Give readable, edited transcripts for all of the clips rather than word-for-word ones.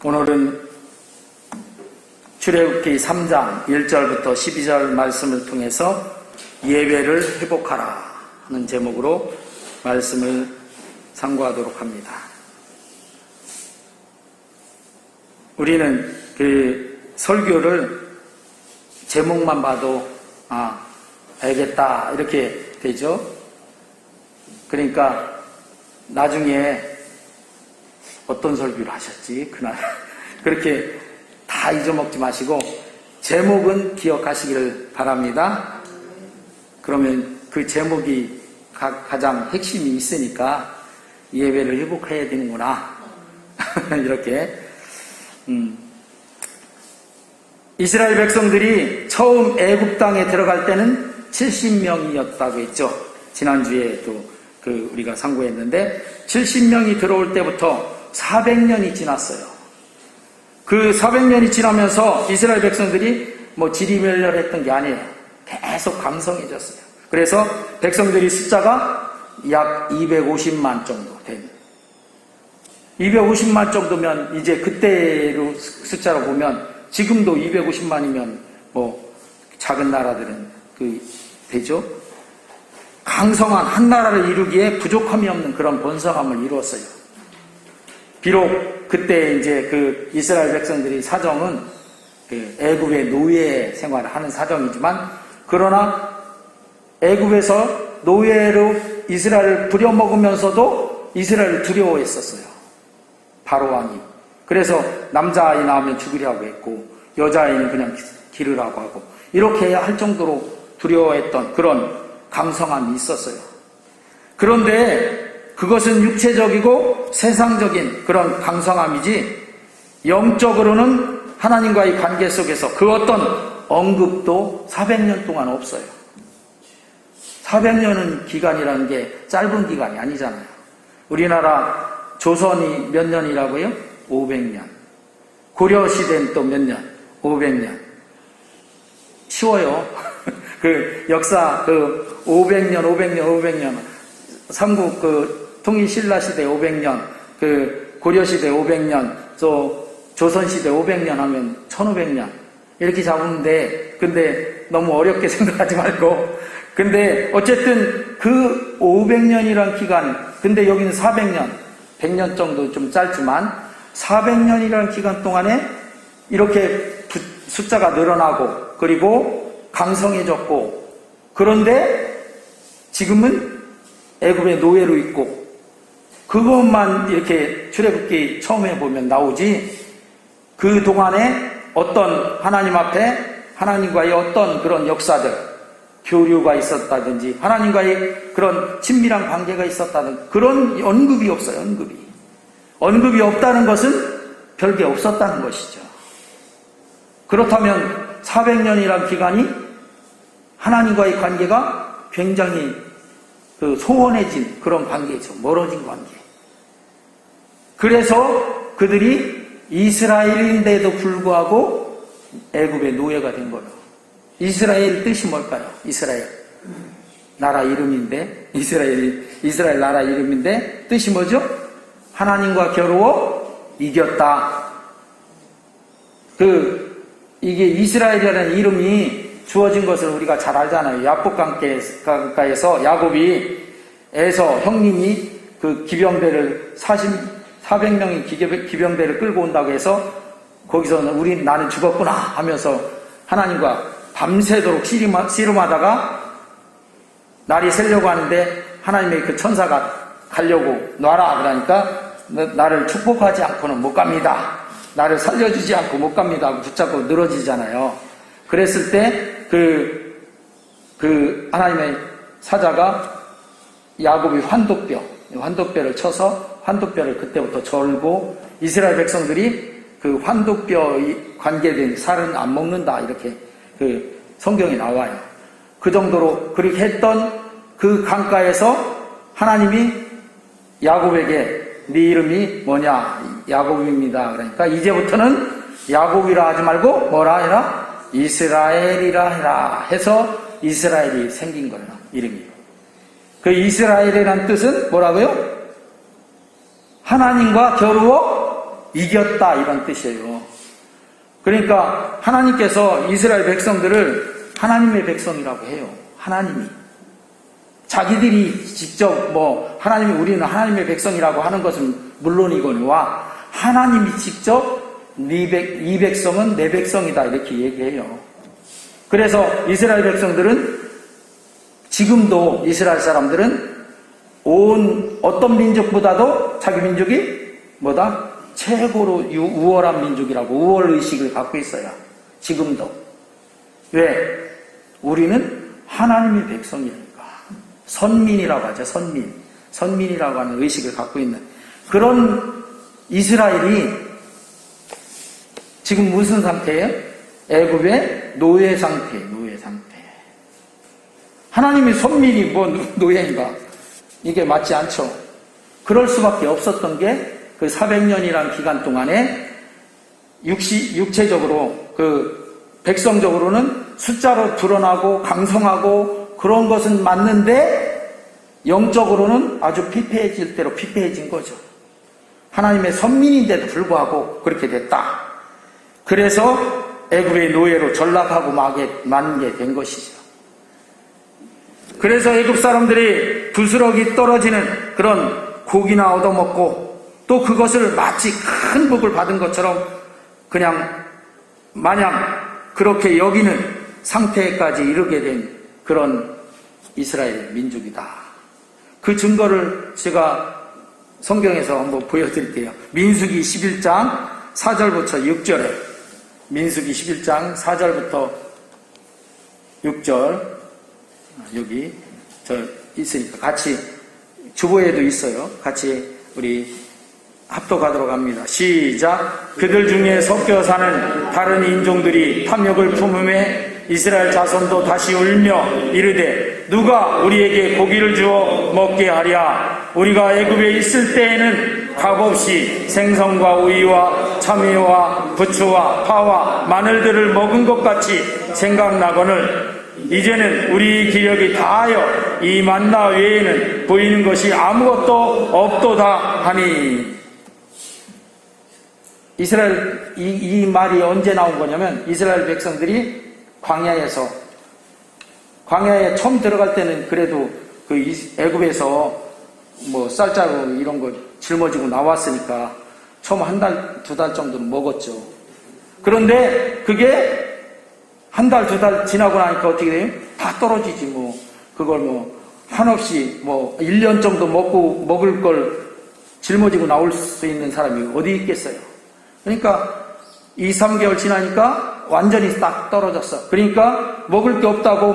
오늘은 출애굽기 3장 1절부터 12절 말씀을 통해서 예배를 회복하라 하는 제목으로 말씀을 상고하도록 합니다. 우리는 그 설교를 제목만 봐도 알겠다 이렇게 되죠. 그러니까 나중에 어떤 설교를 하셨지 그날 그렇게 다 잊어먹지 마시고 제목은 기억하시기를 바랍니다. 그러면 그 제목이 가장 핵심이 있으니까 예배를 회복해야 되는구나 이렇게. 이스라엘 백성들이 처음 애굽 땅에 들어갈 때는 70명이었다고 했죠. 지난주에도 우리가 상고했는데 70명이 들어올 때부터 400년이 지났어요. 그 400년이 지나면서 이스라엘 백성들이 지리멸렬했던 게 아니에요. 계속 강성해졌어요. 그래서 백성들이 숫자가 약 250만 정도 된 250만 정도면 이제 그때로 숫자로 보면 지금도 250만이면 작은 나라들은 되죠. 강성한 한 나라를 이루기에 부족함이 없는 그런 번성함을 이루었어요. 비록 그때 이제 이스라엘 백성들이 사정은 애굽의 노예 생활을 하는 사정이지만, 그러나 애굽에서 노예로 이스라엘을 부려먹으면서도 이스라엘을 두려워했었어요. 바로 왕이. 그래서 남자아이 낳으면 죽이라고 했고 여자아이는 그냥 기르라고 하고 이렇게 할 정도로 두려워했던 그런 강성함이 있었어요. 그런데 그것은 육체적이고 세상적인 그런 강성함이지 영적으로는 하나님과의 관계 속에서 그 어떤 언급도 400년 동안 없어요. 400년은 기간이라는 게 짧은 기간이 아니잖아요. 우리나라 조선이 몇 년이라고요? 500년. 고려시대는 또 몇 년? 500년. 쉬워요. 역사 500년. 삼국 통일신라시대 500년, 고려시대 500년, 또 조선시대 500년 하면 1500년. 이렇게 잡으는데, 근데 너무 어렵게 생각하지 말고. 근데 어쨌든 그 500년이란 기간, 근데 여기는 400년, 100년 정도 좀 짧지만 400년이라는 기간 동안에 이렇게 숫자가 늘어나고 그리고 강성해졌고, 그런데 지금은 애굽의 노예로 있고, 그것만 이렇게 출애굽기 처음에 보면 나오지, 그 동안에 어떤 하나님 앞에 하나님과의 어떤 그런 역사들, 교류가 있었다든지 하나님과의 그런 친밀한 관계가 있었다든 그런 언급이 없어요. 언급이 없다는 것은 별게 없었다는 것이죠. 그렇다면 400년이란 기간이 하나님과의 관계가 굉장히 소원해진 그런 관계죠. 멀어진 관계. 그래서 그들이 이스라엘인데도 불구하고 애굽의 노예가 된 거예요. 이스라엘 뜻이 뭘까요? 이스라엘. 나라 이름인데, 이스라엘 나라 이름인데, 뜻이 뭐죠? 하나님과 겨루어 이겼다. 이게 이스라엘이라는 이름이 주어진 것을 우리가 잘 알잖아요. 야복강가에서 야곱이 에서 형님이 기병대를 400명의 기병대를 끌고 온다고 해서 거기서는 나는 죽었구나 하면서 하나님과 밤새도록 씨름하다가 날이 새려고 하는데 하나님의 그 천사가 가려고 놔라 그러니까 나를 축복하지 않고는 못 갑니다. 나를 살려주지 않고 못 갑니다 하고 붙잡고 늘어지잖아요. 그랬을 때 하나님의 사자가 야곱이 환도뼈를 쳐서 환도뼈를 그때부터 절고, 이스라엘 백성들이 그 환도뼈에 관계된 살은 안 먹는다 이렇게 성경에 나와요. 그 정도로 그렇게 했던 그 강가에서 하나님이 야곱에게 네 이름이 뭐냐? 야곱입니다. 그러니까 이제부터는 야곱이라 하지 말고 뭐라 해라? 이스라엘이라 해라 해서 이스라엘이 생긴 거예요. 이름이. 그 이스라엘이라는 뜻은 뭐라고요? 하나님과 겨루어 이겼다 이런 뜻이에요. 그러니까 하나님께서 이스라엘 백성들을 하나님의 백성이라고 해요. 하나님이. 자기들이 직접 하나님이 우리는 하나님의 백성이라고 하는 것은 물론이거니와 하나님이 직접 이 백성은 내 백성이다 이렇게 얘기해요. 그래서 이스라엘 백성들은 지금도 이스라엘 사람들은 어떤 민족보다도 자기 민족이 최고로 우월한 민족이라고 우월의식을 갖고 있어요. 지금도. 왜? 우리는 하나님의 백성이니까. 선민이라고 하죠. 선민이라고 하는 의식을 갖고 있는 그런 이스라엘이 지금 무슨 상태예요? 애굽의 노예 상태. 하나님의 선민이 노예인가? 이게 맞지 않죠. 그럴 수밖에 없었던 게 그 400년이라는 기간 동안에 육체적으로 백성적으로는 숫자로 드러나고 강성하고 그런 것은 맞는데 영적으로는 아주 피폐해질 대로 피폐해진 거죠. 하나님의 선민인데도 불구하고 그렇게 됐다. 그래서 애굽의 노예로 전락하고 만게 된 것이죠. 그래서 애굽 사람들이 부스러기 떨어지는 그런 고기나 얻어먹고 또 그것을 마치 큰 복을 받은 것처럼 그냥 마냥 그렇게 여기는 상태까지 이르게 된 그런 이스라엘 민족이다. 그 증거를 제가 성경에서 한번 보여드릴게요. 민수기 11장 4절부터 6절에 민수기 11장 4절부터 6절 여기 있으니까 같이 주보에도 있어요. 같이 우리 합독하도록 합니다. 시작. 그들 중에 섞여 사는 다른 인종들이 탐욕을 품음에 이스라엘 자손도 다시 울며 이르되 누가 우리에게 고기를 주어 먹게 하랴. 우리가 애굽에 있을 때에는 값없이 생선과 우유와 참외와 부추와 파와 마늘들을 먹은 것 같이 생각나거늘 이제는 우리 기력이 다하여 이 만나 외에는 보이는 것이 아무것도 없도다 하니. 이스라엘 이 말이 언제 나온 거냐면 이스라엘 백성들이 광야에 처음 들어갈 때는 그래도 애굽에서 쌀자루 이런 거 짊어지고 나왔으니까 처음 한 달, 두 달 정도는 먹었죠. 그런데 그게 한 달, 두 달 지나고 나니까 어떻게 돼요? 다 떨어지지 그걸 한없이 1년 정도 먹을 걸 짊어지고 나올 수 있는 사람이 어디 있겠어요? 그러니까 2, 3개월 지나니까 완전히 딱 떨어졌어. 그러니까 먹을 게 없다고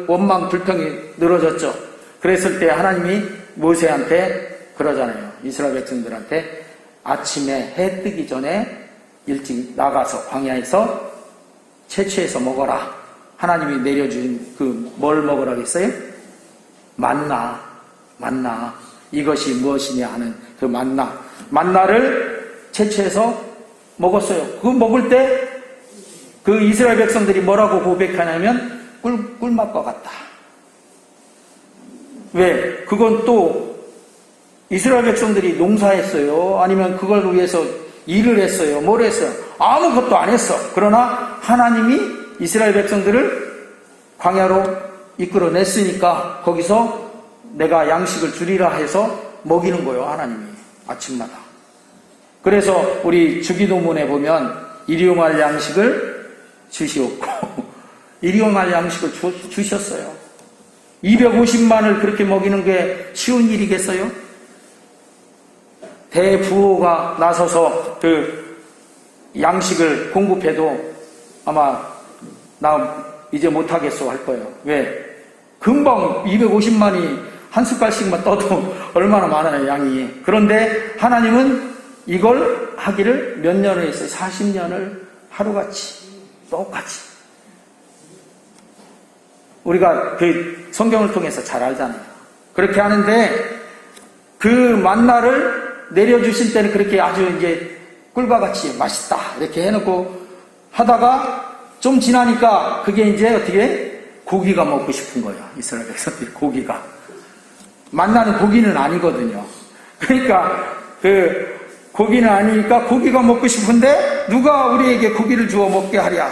원망 불평이 늘어졌죠. 그랬을 때 하나님이 모세한테 그러잖아요. 이스라엘 백성들한테 아침에 해 뜨기 전에 일찍 나가서 광야에서 채취해서 먹어라. 하나님이 내려준 뭘 먹으라 그랬어요? 만나. 이것이 무엇이냐 하는 그 만나를 채취해서 먹었어요. 그거 먹을 때 그 이스라엘 백성들이 뭐라고 고백하냐면 꿀맛과 같다. 왜? 그건 또 이스라엘 백성들이 농사했어요? 아니면 그걸 위해서 일을 했어요? 뭘 했어요? 아무것도 안 했어. 그러나 하나님이 이스라엘 백성들을 광야로 이끌어냈으니까 거기서 내가 양식을 주리라 해서 먹이는 거예요. 하나님이 아침마다. 그래서 우리 주기도문에 보면 일용할 양식을 주시옵고 일용할 양식을 주셨어요. 250만을 그렇게 먹이는 게 쉬운 일이겠어요? 대부호가 나서서 그 양식을 공급해도 아마 나 이제 못하겠어 할 거예요. 왜? 금방 250만이 한 숟갈씩만 떠도 얼마나 많아요, 양이. 그런데 하나님은 이걸 하기를 몇 년을 했어요? 40년을 하루같이 똑같이. 우리가 그 성경을 통해서 잘 알잖아요. 그렇게 하는데 그 만나를 내려주실 때는 그렇게 아주 이제 꿀과 같이 맛있다 이렇게 해놓고 하다가 좀 지나니까 그게 이제 어떻게 고기가 먹고 싶은 거예요. 이스라엘 백성들이 고기가. 만나는 고기는 아니거든요. 그러니까 고기는 아니니까 고기가 먹고 싶은데 누가 우리에게 고기를 주워 먹게 하랴.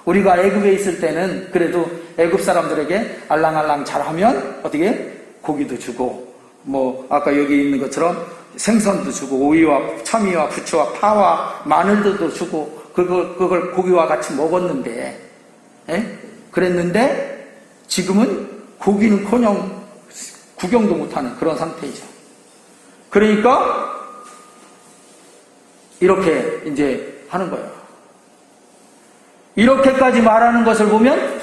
우리가 애굽에 있을 때는 그래도 애굽 사람들에게 알랑알랑 잘하면 어떻게 고기도 주고 뭐 아까 여기 있는 것처럼 생선도 주고 오이와 참이와 부추와 파와 마늘도 주고 그걸 고기와 같이 먹었는데 그랬는데 지금은 고기는커녕 구경도 못하는 그런 상태이죠. 그러니까 이렇게 이제 하는 거예요. 이렇게까지 말하는 것을 보면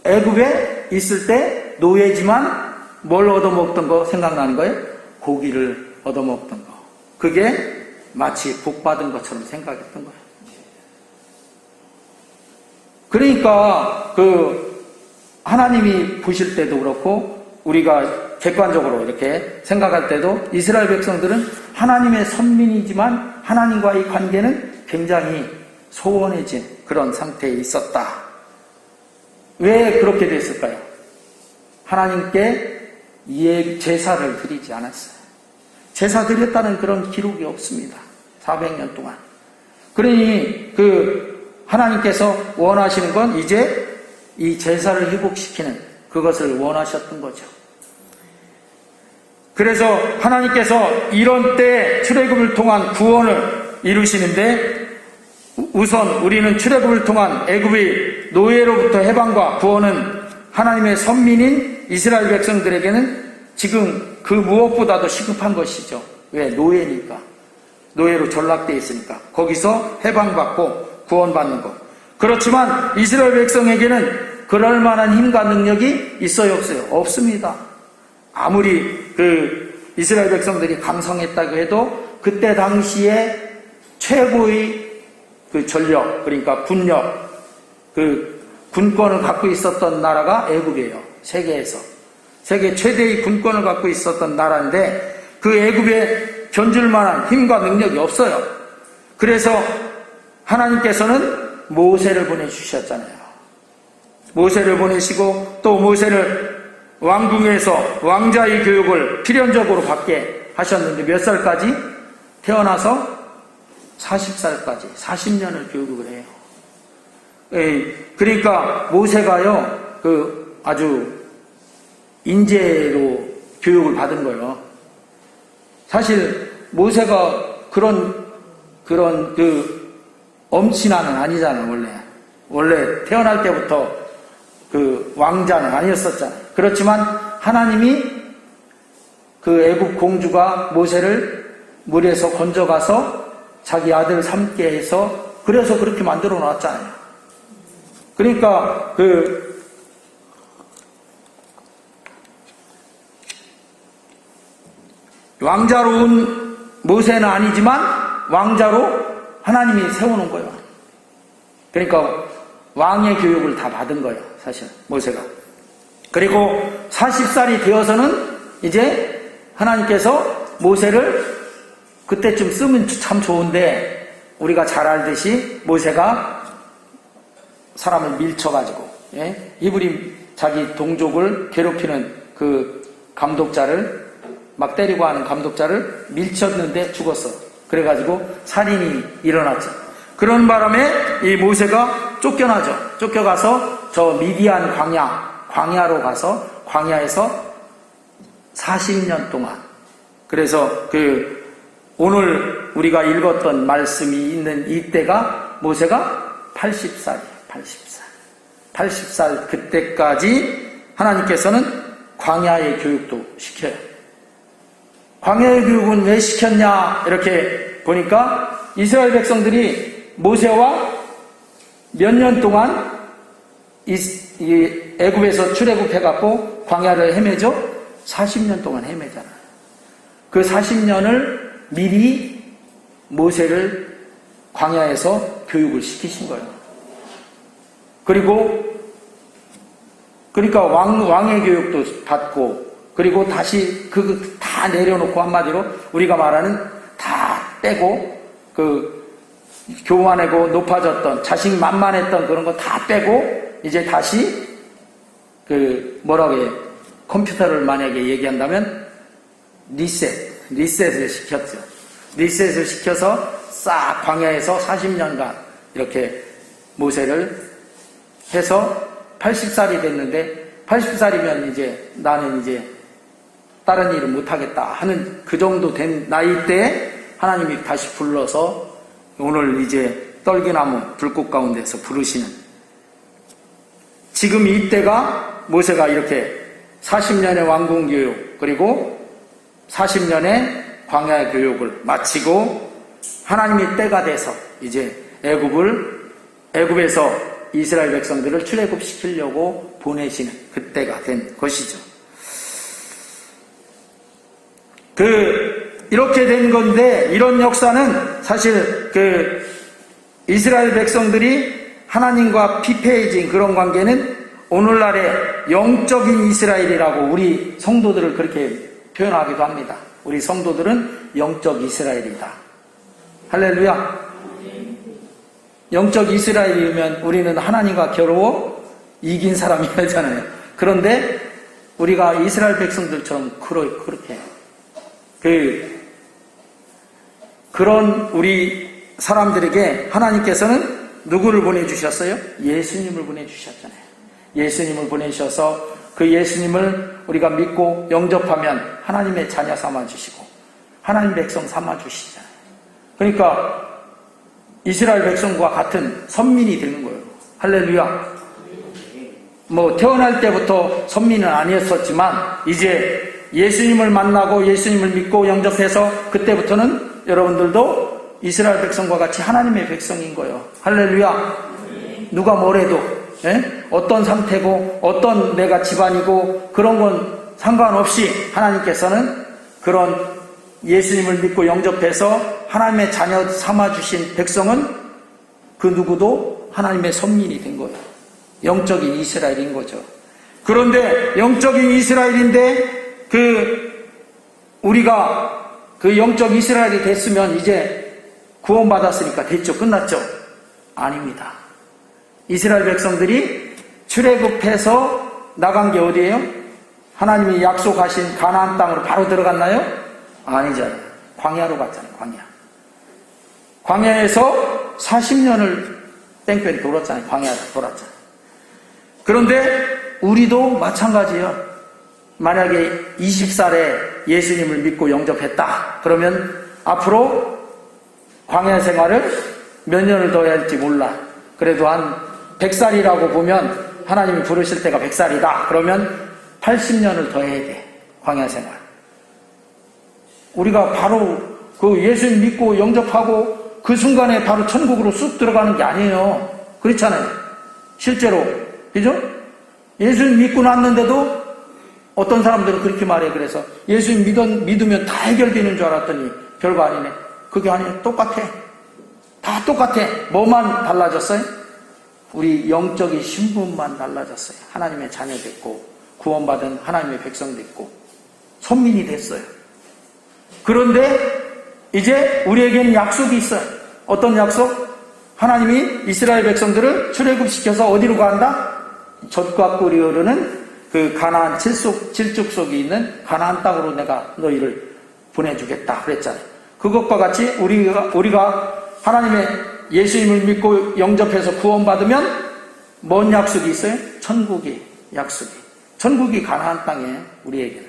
애굽에 있을 때 노예지만 뭘 얻어먹던 거 생각나는 거예요? 고기를 얻어먹던 거. 그게 마치 복받은 것처럼 생각했던 거예요. 그러니까 하나님이 보실 때도 그렇고 우리가 객관적으로 이렇게 생각할 때도 이스라엘 백성들은 하나님의 선민이지만 하나님과의 관계는 굉장히 소원해진 그런 상태에 있었다. 왜 그렇게 됐을까요? 하나님께 제사를 드리지 않았어요. 제사 드렸다는 그런 기록이 없습니다. 400년 동안. 그러니 하나님께서 원하시는 건 이제 이 제사를 회복시키는 그것을 원하셨던 거죠. 그래서 하나님께서 이런 때 출애굽을 통한 구원을 이루시는데 우선 우리는 출애굽을 통한 애굽의 노예로부터 해방과 구원은 하나님의 선민인 이스라엘 백성들에게는 지금 그 무엇보다도 시급한 것이죠. 왜? 노예니까. 노예로 전락되어 있으니까. 거기서 해방받고 구원받는 것. 그렇지만 이스라엘 백성에게는 그럴 만한 힘과 능력이 있어요, 없어요? 없습니다. 아무리 이스라엘 백성들이 강성했다고 해도 그때 당시에 최고의 전력, 그러니까 군력, 군권을 갖고 있었던 나라가 애굽이에요. 세계에서. 세계 최대의 군권을 갖고 있었던 나라인데 그 애굽에 견줄 만한 힘과 능력이 없어요. 그래서 하나님께서는 모세를 보내주셨잖아요. 모세를 보내시고 또 모세를 왕궁에서 왕자의 교육을 필연적으로 받게 하셨는데 몇 살까지? 태어나서 40살까지 40년을 교육을 해요. 그러니까 모세가요 아주 인재로 교육을 받은 거예요. 사실 모세가 그런 엄친아는 아니잖아요. 원래 태어날 때부터 왕자는 아니었었잖아요. 그렇지만 하나님이 애굽 공주가 모세를 물에서 건져가서 자기 아들 삼게 해서 그래서 그렇게 만들어 놨잖아요. 그러니까 왕자로 온 모세는 아니지만 왕자로 하나님이 세워놓은 거예요. 그러니까 왕의 교육을 다 받은 거예요, 사실 모세가. 그리고 40살이 되어서는 이제 하나님께서 모세를 그때쯤 쓰면 참 좋은데 우리가 잘 알듯이 모세가 사람을 밀쳐가지고 히브리 자기 동족을 괴롭히는 감독자를 막 때리고 하는 감독자를 밀쳤는데 죽었어. 그래가지고 살인이 일어났죠. 그런 바람에 이 모세가 쫓겨나죠. 쫓겨가서 저 미디안 광야로 가서 광야에서 40년 동안 그래서 오늘 우리가 읽었던 말씀이 있는 이때가 모세가 80살이에요. 80살 그때까지 하나님께서는 광야의 교육도 시켜요. 광야의 교육은 왜 시켰냐 이렇게 보니까 이스라엘 백성들이 모세와 몇 년 동안 이 애굽에서 출애굽해갖고 광야를 헤매죠. 40년 동안 헤매잖아요. 그 40년을 미리 모세를 광야에서 교육을 시키신 거예요. 그러니까 왕의 교육도 받고 그리고 다시 다 내려놓고 한마디로 우리가 말하는 다 빼고 교만하고 높아졌던 자식 만만했던 그런 거 다 빼고 이제 다시 컴퓨터를 만약에 얘기한다면 리셋을 시켰죠. 리셋을 시켜서 싹 광야에서 40년간 이렇게 모세를 해서 80살이 됐는데 80살이면 이제 나는 이제 다른 일을 못하겠다 하는 그 정도 된 나이 때에 하나님이 다시 불러서 오늘 이제 떨기나무 불꽃 가운데서 부르시는, 지금 이때가 모세가 이렇게 40년의 왕궁 교육 그리고 40년의 광야의 교육을 마치고 하나님이 때가 돼서 이제 애굽에서 이스라엘 백성들을 출애굽시키려고 보내시는 그때가 된 것이죠. 이렇게 된 건데, 이런 역사는 사실 이스라엘 백성들이 하나님과 피폐해진 그런 관계는 오늘날의 영적인 이스라엘이라고 우리 성도들을 그렇게 표현하기도 합니다. 우리 성도들은 영적 이스라엘이다. 할렐루야. 영적 이스라엘이면 우리는 하나님과 겨루어 이긴 사람이잖아요. 그런데 우리가 이스라엘 백성들처럼 그렇게 그런 우리 사람들에게 하나님께서는 누구를 보내주셨어요? 예수님을 보내주셨잖아요. 예수님을 보내셔서 그 예수님을 우리가 믿고 영접하면 하나님의 자녀 삼아주시고 하나님 백성 삼아주시잖아요. 그러니까 이스라엘 백성과 같은 선민이 되는 거예요. 할렐루야. 태어날 때부터 선민은 아니었었지만 이제 예수님을 만나고 예수님을 믿고 영접해서 그때부터는 여러분들도 이스라엘 백성과 같이 하나님의 백성인 거예요. 할렐루야. 누가 뭐래도 어떤 상태고 어떤 내가 집안이고 그런 건 상관없이 하나님께서는 그런 예수님을 믿고 영접해서 하나님의 자녀 삼아주신 백성은 그 누구도 하나님의 선민이 된 거예요. 영적인 이스라엘인 거죠. 그런데 영적인 이스라엘인데 우리가 영적 이스라엘이 됐으면 이제 구원받았으니까 됐죠. 끝났죠? 아닙니다. 이스라엘 백성들이 출애굽해서 나간 게 어디예요? 하나님이 약속하신 가나안 땅으로 바로 들어갔나요? 아니잖아요. 광야로 갔잖아요. 광야에서 40년을 뺑뺑이 돌았잖아요. 광야를 돌았잖아요. 그런데 우리도 마찬가지예요. 만약에 20살에 예수님을 믿고 영접했다. 그러면 앞으로 광야 생활을 몇 년을 더 해야 할지 몰라. 그래도 한 100살이라고 보면 하나님이 부르실 때가 100살이다. 그러면 80년을 더 해야 돼. 광야 생활. 우리가 바로 예수님 믿고 영접하고 그 순간에 바로 천국으로 쑥 들어가는 게 아니에요. 그렇잖아요. 실제로. 그죠? 예수님 믿고 났는데도 어떤 사람들은 그렇게 말해. 그래서 예수님 믿으면 다 해결되는 줄 알았더니 별거 아니네. 그게 아니에요. 똑같아. 다 똑같아. 뭐만 달라졌어요? 우리 영적인 신분만 달라졌어요. 하나님의 자녀 됐고 구원받은 하나님의 백성 됐고 선민이 됐어요. 그런데 이제 우리에게는 약속이 있어요. 어떤 약속? 하나님이 이스라엘 백성들을 출애굽시켜서 어디로 간다? 젖과 꿀이 흐르는 가나안 칠족 속에 있는 가나안 땅으로 내가 너희를 보내주겠다 그랬잖아요. 그것과 같이 우리가 하나님의 예수님을 믿고 영접해서 구원받으면 뭔 약속이 있어요? 천국이 약속이. 천국이 가나안 땅에 우리에게는.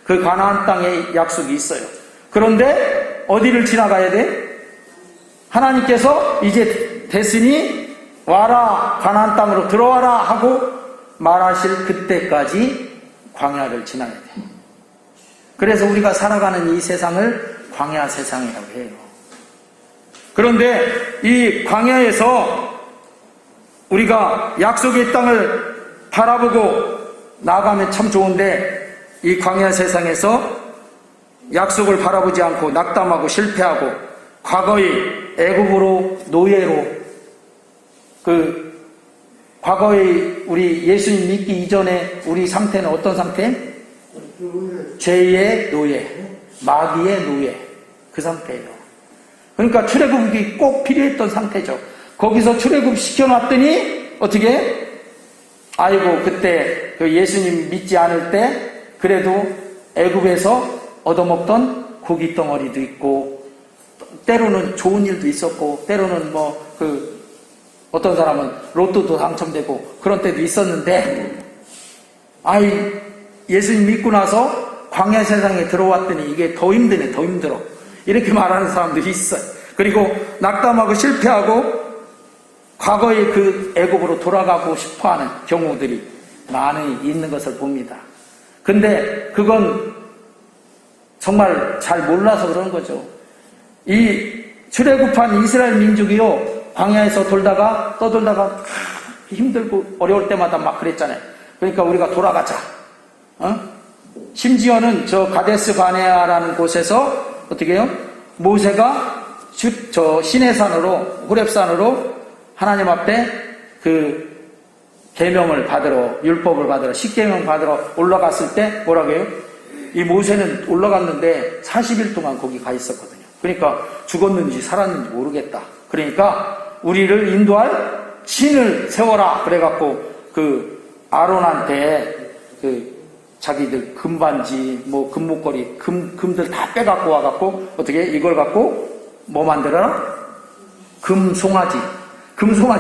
그 가나안 땅에 약속이 있어요. 그런데 어디를 지나가야 돼? 하나님께서 이제 됐으니 와라 가나안 땅으로 들어와라 하고 말하실 그때까지 광야를 지나야 돼. 그래서 우리가 살아가는 이 세상을 광야 세상이라고 해요. 그런데 이 광야에서 우리가 약속의 땅을 바라보고 나가면 참 좋은데 이 광야 세상에서 약속을 바라보지 않고 낙담하고 실패하고 과거의 애굽으로 노예로 과거의 우리 예수님 믿기 이전에 우리 상태는 어떤 상태? 죄의 노예, 마귀의 노예, 그 상태예요. 그러니까 출애굽이 꼭 필요했던 상태죠. 거기서 출애굽 시켜놨더니 어떻게? 아이고 그때 예수님 믿지 않을 때 그래도 애굽에서 얻어먹던 고기 덩어리도 있고 때로는 좋은 일도 있었고, 때로는 어떤 사람은 로또도 당첨되고 그런 때도 있었는데, 예수님 믿고 나서 광야 세상에 들어왔더니 이게 더 힘드네, 더 힘들어. 이렇게 말하는 사람들이 있어요. 그리고 낙담하고 실패하고 과거의 그 애국으로 돌아가고 싶어하는 경우들이 많이 있는 것을 봅니다. 근데 그건 정말 잘 몰라서 그런 거죠. 이 출애굽한 이스라엘 민족이요, 광야에서 떠돌다가 힘들고 어려울 때마다 막 그랬잖아요. 그러니까 우리가 돌아가자. 심지어는 저 가데스 바네아라는 곳에서 어떻게 해요? 모세가 저 시내산으로, 호렙산으로 하나님 앞에 그 계명을 받으러, 율법을 받으러, 십계명 받으러 올라갔을 때 뭐라고 해요? 이 모세는 올라갔는데 40일 동안 거기 가 있었거든요. 그러니까 죽었는지 살았는지 모르겠다. 그러니까 우리를 인도할 신을 세워라. 그래갖고 그 아론한테 그 자기들 금반지, 금목걸이, 금들 다 빼갖고 와갖고 어떻게 이걸 갖고 뭐 만들어라? 금송아지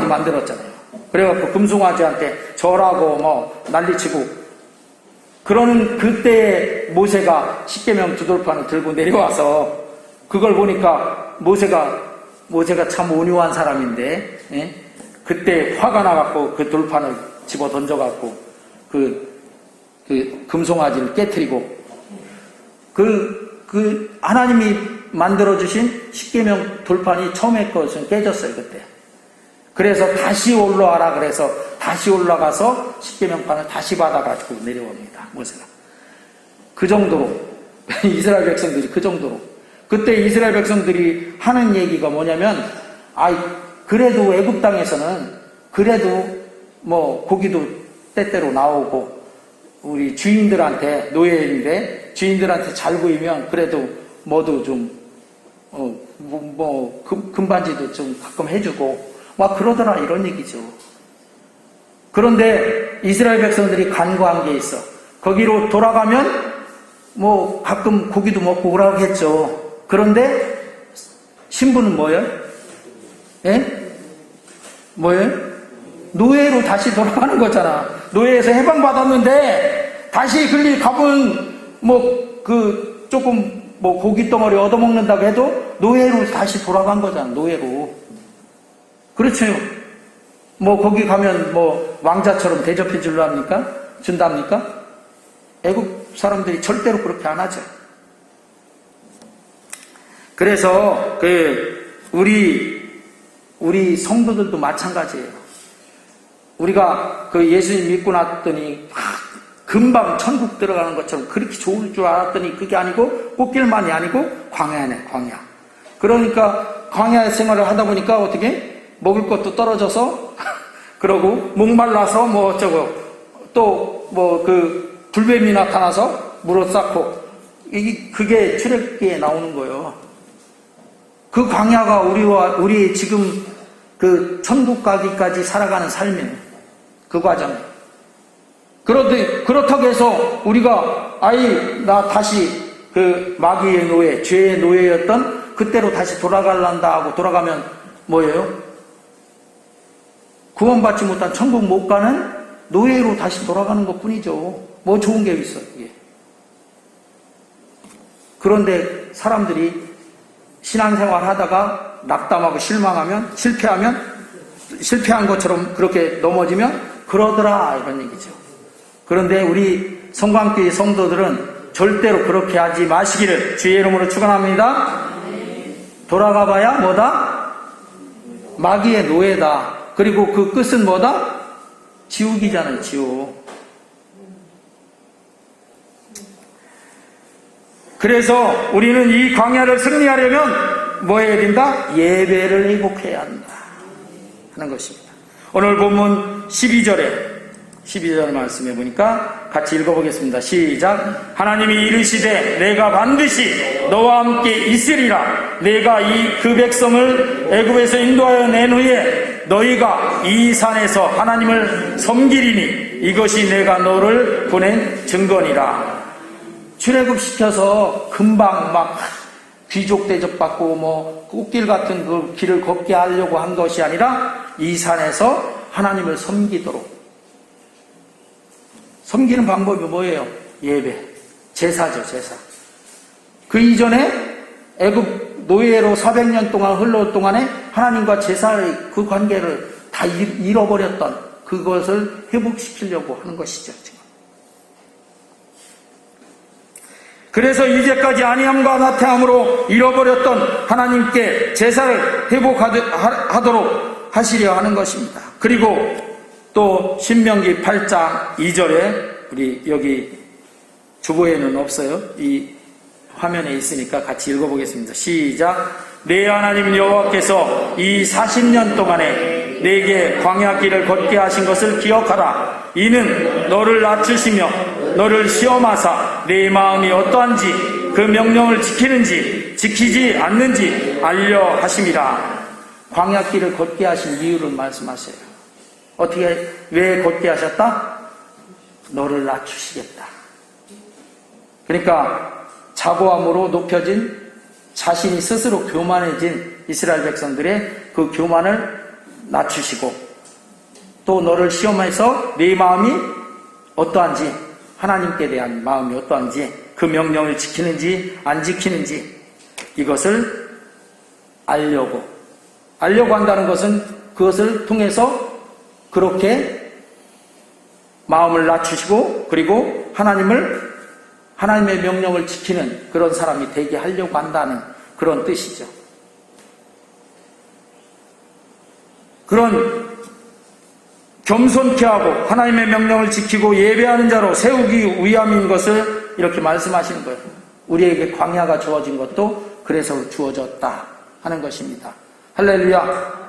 만들었잖아요. 그래갖고 금송아지한테 절하고 난리치고, 그러는 그때 모세가 십계명 두 돌판을 들고 내려와서 그걸 보니까 모세가 참 온유한 사람인데, 예? 그때 화가 나갖고 그 돌판을 집어 던져갖고 그 금송아지를 깨트리고, 그 하나님이 만들어주신 십계명 돌판이 처음에 것은 깨졌어요, 그때. 그래서 다시 올라와라 그래서 다시 올라가서 십계명판을 다시 받아가지고 내려옵니다, 모세가. 그 정도로 이스라엘 백성들이 그 정도로. 그때 이스라엘 백성들이 하는 얘기가 뭐냐면, 그래도 애굽 땅에서는 그래도 고기도 때때로 나오고, 우리 주인들한테, 노예인데 주인들한테 잘 보이면 그래도 뭐도 좀 금반지도 좀 가끔 해주고 막 그러더라, 이런 얘기죠. 그런데 이스라엘 백성들이 간과한 게 있어. 거기로 돌아가면 가끔 고기도 먹고 오라겠죠. 그런데 신부는 뭐예요? 예? 뭐예요? 노예로 다시 돌아가는 거잖아. 노예에서 해방받았는데 다시 글리 가면 조금 고기 덩어리 얻어먹는다고 해도 노예로 다시 돌아간 거잖아. 노예로. 그렇죠. 거기 가면 왕자처럼 대접해 준답니까? 애국 사람들이 절대로 그렇게 안 하죠. 그래서 우리 성도들도 마찬가지예요. 우리가 예수님 믿고 났더니 금방 천국 들어가는 것처럼 그렇게 좋을 줄 알았더니 그게 아니고, 꽃길만이 아니고 광야네, 광야. 그러니까 광야 생활을 하다 보니까 어떻게 먹을 것도 떨어져서 그러고 목말라서 어쩌고, 또 불뱀이 나타나서 물어 쌓고, 그게 출애굽기에 나오는 거예요. 그 광야가 우리 지금 천국 가기까지 살아가는 삶이에요. 그 과정. 그렇다고 해서 우리가 나 다시 마귀의 노예, 죄의 노예였던 그때로 다시 돌아갈란다 하고 돌아가면 뭐예요? 구원받지 못한 천국 못 가는 노예로 다시 돌아가는 것 뿐이죠. 좋은 게 있어, 이게. 그런데 사람들이 신앙생활 하다가 낙담하고 실패한 것처럼 그렇게 넘어지면 그러더라, 이런 얘기죠. 그런데 우리 성광교회 성도들은 절대로 그렇게 하지 마시기를 주의 이름으로 축원합니다. 돌아가봐야 뭐다? 마귀의 노예다. 그리고 그 끝은 뭐다? 지옥이잖아요, 지옥. 그래서 우리는 이 광야를 승리하려면 뭐 해야 된다? 예배를 회복해야 한다 하는 것입니다. 오늘 본문 12절 말씀해 보니까 같이 읽어보겠습니다. 시작. 하나님이 이르시되 내가 반드시 너와 함께 있으리라. 내가 그 백성을 애굽에서 인도하여 낸 후에 너희가 이 산에서 하나님을 섬기리니 이것이 내가 너를 보낸 증거니라. 출애굽시켜서 금방 귀족 대접받고 뭐 꽃길 같은 그 길을 걷게 하려고 한 것이 아니라 이 산에서 하나님을 섬기도록. 섬기는 방법이 뭐예요? 예배, 제사죠, 제사. 그 이전에 애굽 노예로 400년 동안 흘러올 동안에 하나님과 제사의 그 관계를 다 잃어버렸던 그것을 회복시키려고 하는 것이죠, 지금. 그래서 이제까지 아니함과 나태함으로 잃어버렸던 하나님께 제사를 회복하도록 하시려 하는 것입니다. 그리고 또 신명기 8장 2절에 우리 여기 주보에는 없어요. 이 화면에 있으니까 같이 읽어보겠습니다. 시작. 내 하나님 여호와께서 이 40년 동안에 내게 광야길을 걷게 하신 것을 기억하라. 이는 너를 낮추시며 너를 시험하사 내 마음이 어떠한지 그 명령을 지키는지 지키지 않는지 알려 하심이라. 광야길을 걷게 하신 이유를 말씀하세요. 어떻게, 왜 걷게 하셨다? 너를 낮추시겠다. 그러니까 자고함으로 높여진, 자신이 스스로 교만해진 이스라엘 백성들의 그 교만을 낮추시고, 또 너를 시험해서 네 마음이 어떠한지, 하나님께 대한 마음이 어떠한지, 그 명령을 지키는지 안 지키는지 이것을 알려고 한다는 것은 그것을 통해서 그렇게 마음을 낮추시고, 그리고 하나님의 명령을 지키는 그런 사람이 되게 하려고 한다는 그런 뜻이죠. 그런 겸손케 하고 하나님의 명령을 지키고 예배하는 자로 세우기 위함인 것을 이렇게 말씀하시는 거예요. 우리에게 광야가 주어진 것도 그래서 주어졌다 하는 것입니다. 할렐루야.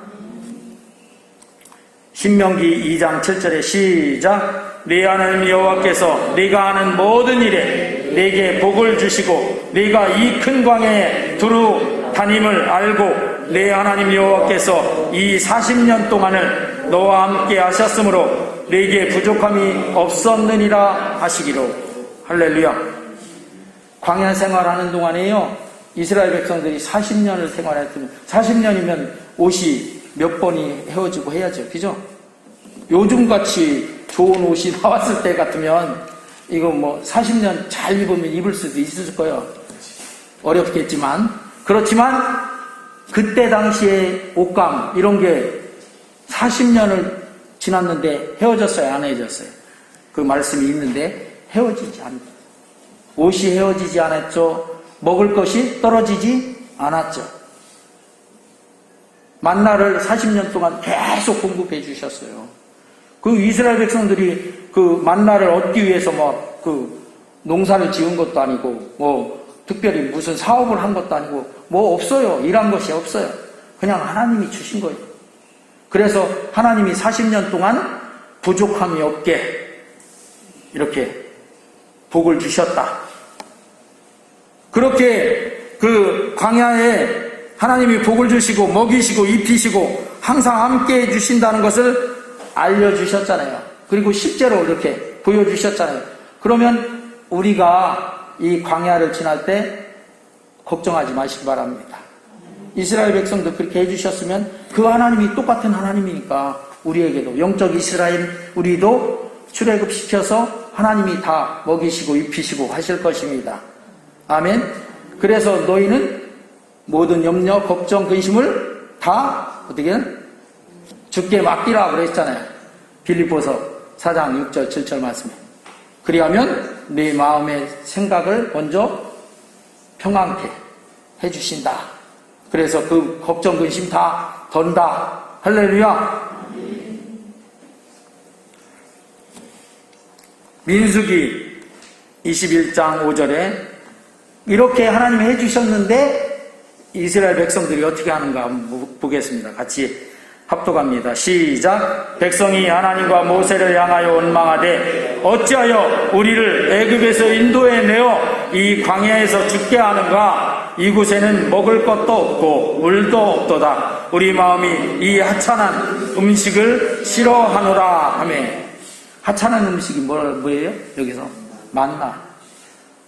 신명기 2장 7절에 시작. 네 하나님 여호와께서 네가 하는 모든 일에 네게 복을 주시고 네가 이 큰 광야에 두루 다님을 알고 네 하나님 여호와께서 이 40년 동안을 너와 함께 하셨으므로 네게 부족함이 없었느니라 하시기로. 할렐루야. 광야 생활하는 동안에요, 이스라엘 백성들이 40년을 생활했으면 40년이면 옷이 몇 번이 헤어지고 해야죠. 그죠? 요즘같이 좋은 옷이 나왔을 때 같으면 이거 뭐 40년 잘 입으면 입을 수도 있을 거예요. 어렵겠지만. 그렇지만 그때 당시에 옷감 이런 게 40년을 지났는데 헤어졌어요? 안 헤어졌어요? 그 말씀이 있는데 헤어지지 않죠. 옷이 헤어지지 않았죠. 먹을 것이 떨어지지 않았죠. 만나를 40년 동안 계속 공급해 주셨어요. 그 이스라엘 백성들이 그 만나를 얻기 위해서 그 농사를 지은 것도 아니고 뭐 특별히 무슨 사업을 한 것도 아니고 뭐 없어요. 일한 것이 없어요. 그냥 하나님이 주신 거예요. 그래서 하나님이 40년 동안 부족함이 없게 이렇게 복을 주셨다. 그렇게 그 광야에 하나님이 복을 주시고 먹이시고 입히시고 항상 함께 해주신다는 것을 알려주셨잖아요. 그리고 실제로 이렇게 보여주셨잖아요. 그러면 우리가 이 광야를 지날 때 걱정하지 마시기 바랍니다. 이스라엘 백성도 그렇게 해주셨으면 그 하나님이 똑같은 하나님이니까 우리에게도 영적 이스라엘 우리도 출애굽시켜서 하나님이 다 먹이시고 입히시고 하실 것입니다. 아멘. 그래서 너희는 모든 염려, 걱정, 근심을 다 어떻게 주께 맡기라 그랬잖아요. 빌립보서 4장 6절 7절 말씀에. 그리하면 네 마음의 생각을 먼저 평안케 해주신다. 그래서 그 걱정, 근심 다 던다. 할렐루야. 민수기 21장 5절에 이렇게 하나님이 해주셨는데 이스라엘 백성들이 어떻게 하는가 한번 보겠습니다. 같이 합독합니다. 시작. 백성이 하나님과 모세를 향하여 원망하되 어찌하여 우리를 애굽에서 인도해 내어 이 광야에서 죽게 하는가? 이곳에는 먹을 것도 없고 물도 없도다. 우리 마음이 이 하찮은 음식을 싫어하노라 하며. 하찮은 음식이 뭐예요? 여기서 만나.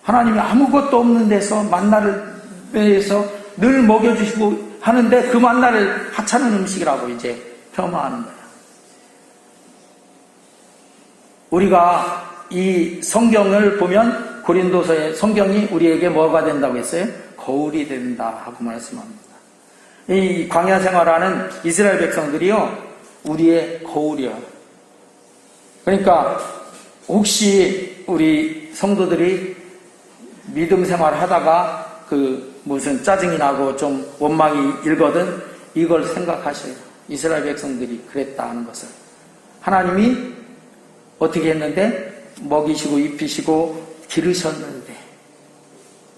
하나님이 아무것도 없는 데서 만나를 빼서 늘 먹여주시고 하는데 그 만나를 하찮은 음식이라고 이제 폄하하는 거예요. 우리가 이 성경을 보면 고린도서의 성경이 우리에게 뭐가 된다고 했어요? 거울이 된다 하고 말씀합니다. 이 광야 생활하는 이스라엘 백성들이요, 우리의 거울이요. 그러니까 혹시 우리 성도들이 믿음 생활 하다가 무슨 짜증이 나고 좀 원망이 일거든 이걸 생각하셔요. 이스라엘 백성들이 그랬다 하는 것을. 하나님이 어떻게 했는데 먹이시고 입히시고 기르셨는데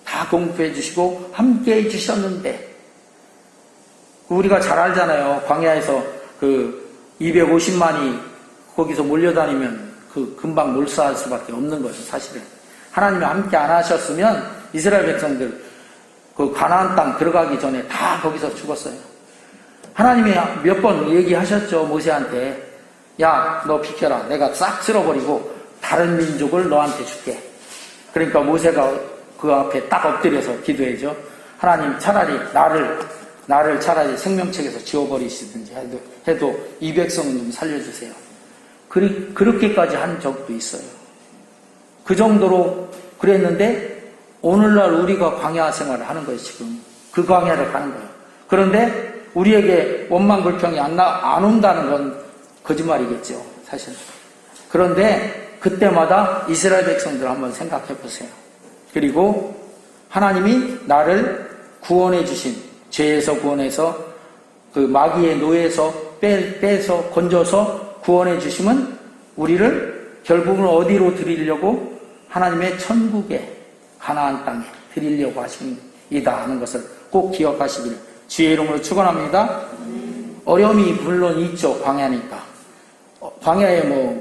다 공급해 주시고 함께 해 주셨는데 우리가 잘 알잖아요. 광야에서 250만이 거기서 몰려다니면 금방 몰수할 수밖에 없는 거죠. 사실은 하나님이 함께 안 하셨으면 이스라엘 백성들 가나안 땅 들어가기 전에 다 거기서 죽었어요. 하나님이 몇 번 얘기하셨죠. 모세한테, 야, 너 비켜라. 내가 싹 쓸어버리고 다른 민족을 너한테 줄게. 그러니까 모세가 그 앞에 딱 엎드려서 기도해죠. 하나님, 차라리 나를 차라리 생명책에서 지워버리시든지 해도 이 백성은 좀 살려주세요. 그렇게까지 한 적도 있어요. 그 정도로 그랬는데 오늘날 우리가 광야 생활을 하는 거예요. 지금 그 광야를 가는 거예요. 그런데 우리에게 원망 불평이 안 온다는 건 거짓말이겠죠, 사실. 그런데 그때마다 이스라엘 백성들 한번 생각해 보세요. 그리고 하나님이 나를 구원해 주신, 죄에서 구원해서 그 마귀의 노예에서 빼서 건져서 구원해 주시면 우리를 결국은 어디로 드리려고? 하나님의 천국에, 가나안 땅에 드리려고 하십니다 하는 것을 꼭 기억하시길 주의 이름으로 축원합니다. 어려움이 물론 있죠. 광야니까.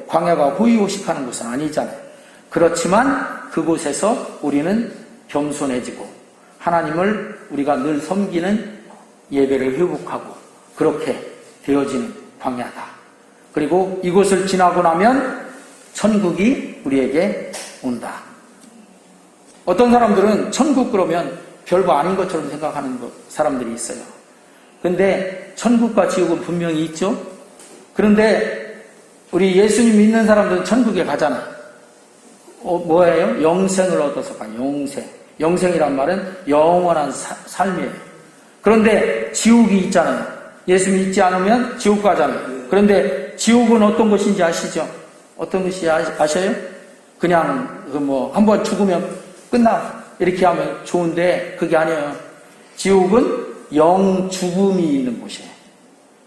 광야가 호의호식하는 곳은 아니잖아요. 그렇지만 그곳에서 우리는 겸손해지고 하나님을 우리가 늘 섬기는 예배를 회복하고 그렇게 되어지는 광야다. 그리고 이곳을 지나고 나면 천국이 우리에게 온다. 어떤 사람들은 천국 그러면 별거 아닌 것처럼 생각하는 사람들이 있어요. 근데 천국과 지옥은 분명히 있죠. 그런데 우리 예수님 믿는 사람들은 천국에 가잖아요. 뭐예요? 영생을 얻어서 가요. 영생이란 말은 영원한 삶이에요. 그런데 지옥이 있잖아요. 예수 믿지 않으면 지옥 가잖아요. 그런데 지옥은 어떤 것인지 아시죠? 어떤 것이 아셔요? 그냥 한번 죽으면 끝나 이렇게 하면 좋은데 그게 아니에요. 지옥은 영죽음이 있는 곳이에요.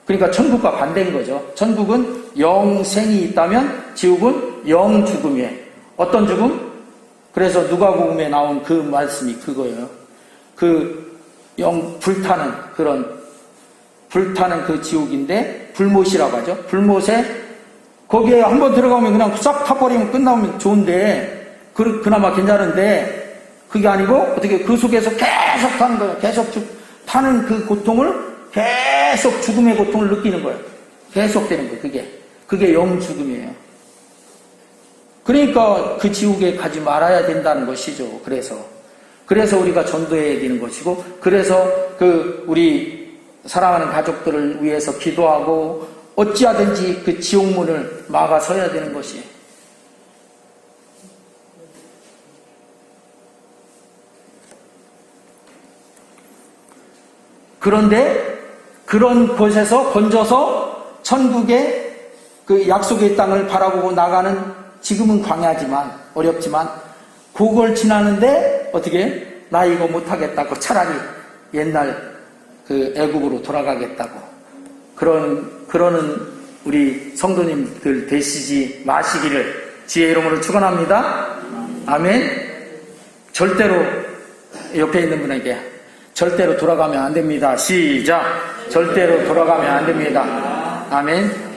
그러니까 천국과 반대인 거죠. 천국은 영생이 있다면 지옥은 영죽음이에요. 어떤 죽음? 그래서 누가복음에 나온 그 말씀이 그거예요. 불타는 그 지옥인데 불못이라고 하죠. 불못에 거기에 한번 들어가면 그냥 싹 타버리면 끝나면 좋은데 그나마 괜찮은데 그게 아니고 어떻게 그 속에서 계속 타는 거예요. 계속 타는 그 고통을 계속 죽음의 고통을 느끼는 거예요. 계속 되는 거예요. 그게 영죽음이에요. 그러니까 그 지옥에 가지 말아야 된다는 것이죠. 그래서 우리가 전도해야 되는 것이고, 그래서 우리 사랑하는 가족들을 위해서 기도하고 어찌하든지 그 지옥문을 막아서야 되는 것이에요. 그런데 그런 곳에서 건져서 천국의 그 약속의 땅을 바라보고 나가는, 지금은 광야지만 어렵지만 그걸 지나는데 어떻게 나 이거 못하겠다고 차라리 옛날 그 애국으로 돌아가겠다고 그러는 우리 성도님들 되시지 마시기를 주의 이름으로 축원합니다. 아멘. 절대로 옆에 있는 분에게 절대로 돌아가면 안 됩니다. 시작. 절대로 돌아가면 안 됩니다. 아멘.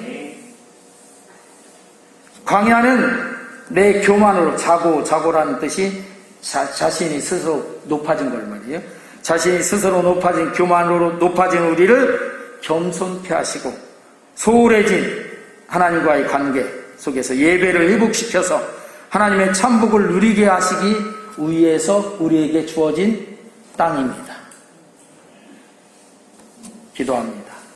광야는 내 교만으로 자고라는 뜻이 자신이 스스로 높아진 걸 말이에요. 자신이 스스로 높아진, 교만으로 높아진 우리를 겸손케 하시고 소홀해진 하나님과의 관계 속에서 예배를 회복시켜서 하나님의 참복을 누리게 하시기 위해서 우리에게 주어진 땅입니다. 기도합니다.